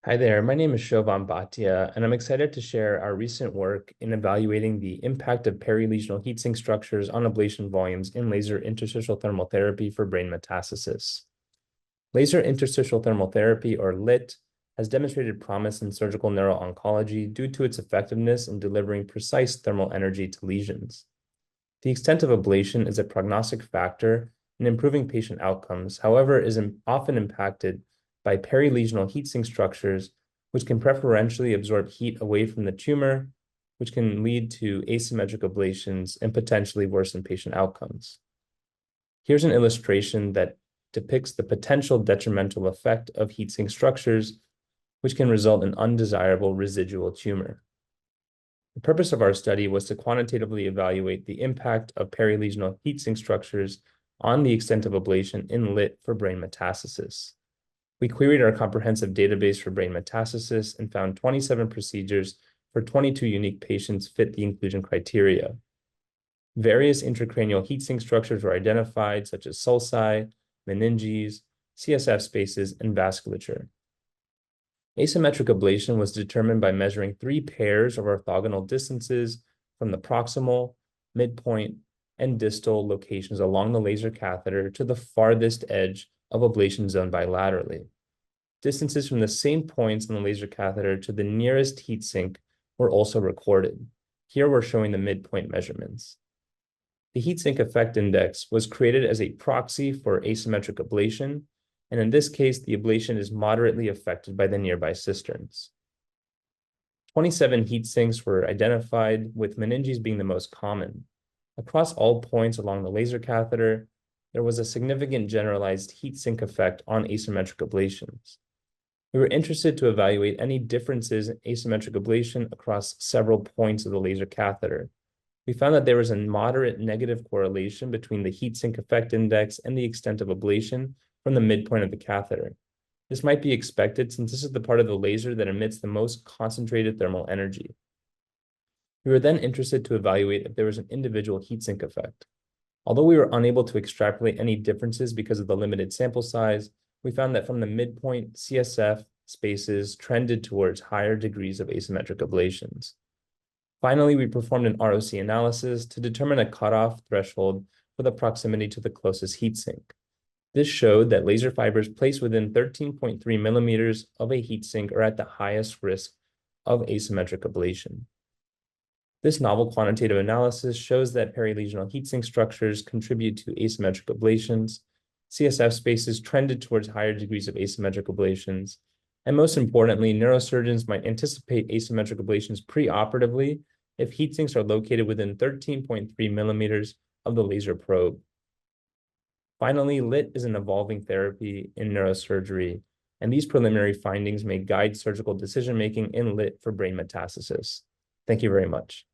Hi there, my name is Shovan Bhatia, and I'm excited to share our recent work in evaluating the impact of perilesional heatsink structures on ablation volumes in laser interstitial thermal therapy for brain metastasis. Laser interstitial thermal therapy, or LIT, has demonstrated promise in surgical neuro-oncology due to its effectiveness in delivering precise thermal energy to lesions. The extent of ablation is a prognostic factor in improving patient outcomes, however, is often impacted by perilesional heatsink structures, which can preferentially absorb heat away from the tumor, which can lead to asymmetric ablations and potentially worsen patient outcomes. Here's an illustration that depicts the potential detrimental effect of heatsink structures, which can result in undesirable residual tumor. The purpose of our study was to quantitatively evaluate the impact of perilesional heatsink structures on the extent of ablation in LIT for brain metastasis. We queried our comprehensive database for brain metastasis and found 27 procedures for 22 unique patients fit the inclusion criteria. Various intracranial heatsink structures were identified, such as sulci, meninges, CSF spaces, and vasculature. Asymmetric ablation was determined by measuring 3 pairs of orthogonal distances from the proximal, midpoint, and distal locations along the laser catheter to the farthest edge of ablation zone bilaterally. Distances from the same points on the laser catheter to the nearest heatsink were also recorded. Here we're showing the midpoint measurements. The heatsink effect index was created as a proxy for asymmetric ablation, and in this case, the ablation is moderately affected by the nearby cisterns. 27 heatsinks were identified, with meninges being the most common. Across all points along the laser catheter, there was a significant generalized heatsink effect on asymmetric ablations. We were interested to evaluate any differences in asymmetric ablation across several points of the laser catheter. We found that there was a moderate negative correlation between the heatsink effect index and the extent of ablation from the midpoint of the catheter. This might be expected since this is the part of the laser that emits the most concentrated thermal energy. We were then interested to evaluate if there was an individual heatsink effect. Although we were unable to extrapolate any differences because of the limited sample size, we found that from the midpoint, CSF spaces trended towards higher degrees of asymmetric ablations. Finally, we performed an ROC analysis to determine a cutoff threshold for the proximity to the closest heatsink. This showed that laser fibers placed within 13.3 millimeters of a heatsink are at the highest risk of asymmetric ablation. This novel quantitative analysis shows that perilesional heatsink structures contribute to asymmetric ablations, CSF spaces trended towards higher degrees of asymmetric ablations, and most importantly, neurosurgeons might anticipate asymmetric ablations preoperatively if heatsinks are located within 13.3 millimeters of the laser probe. Finally, LIT is an evolving therapy in neurosurgery, and these preliminary findings may guide surgical decision-making in LIT for brain metastasis. Thank you very much.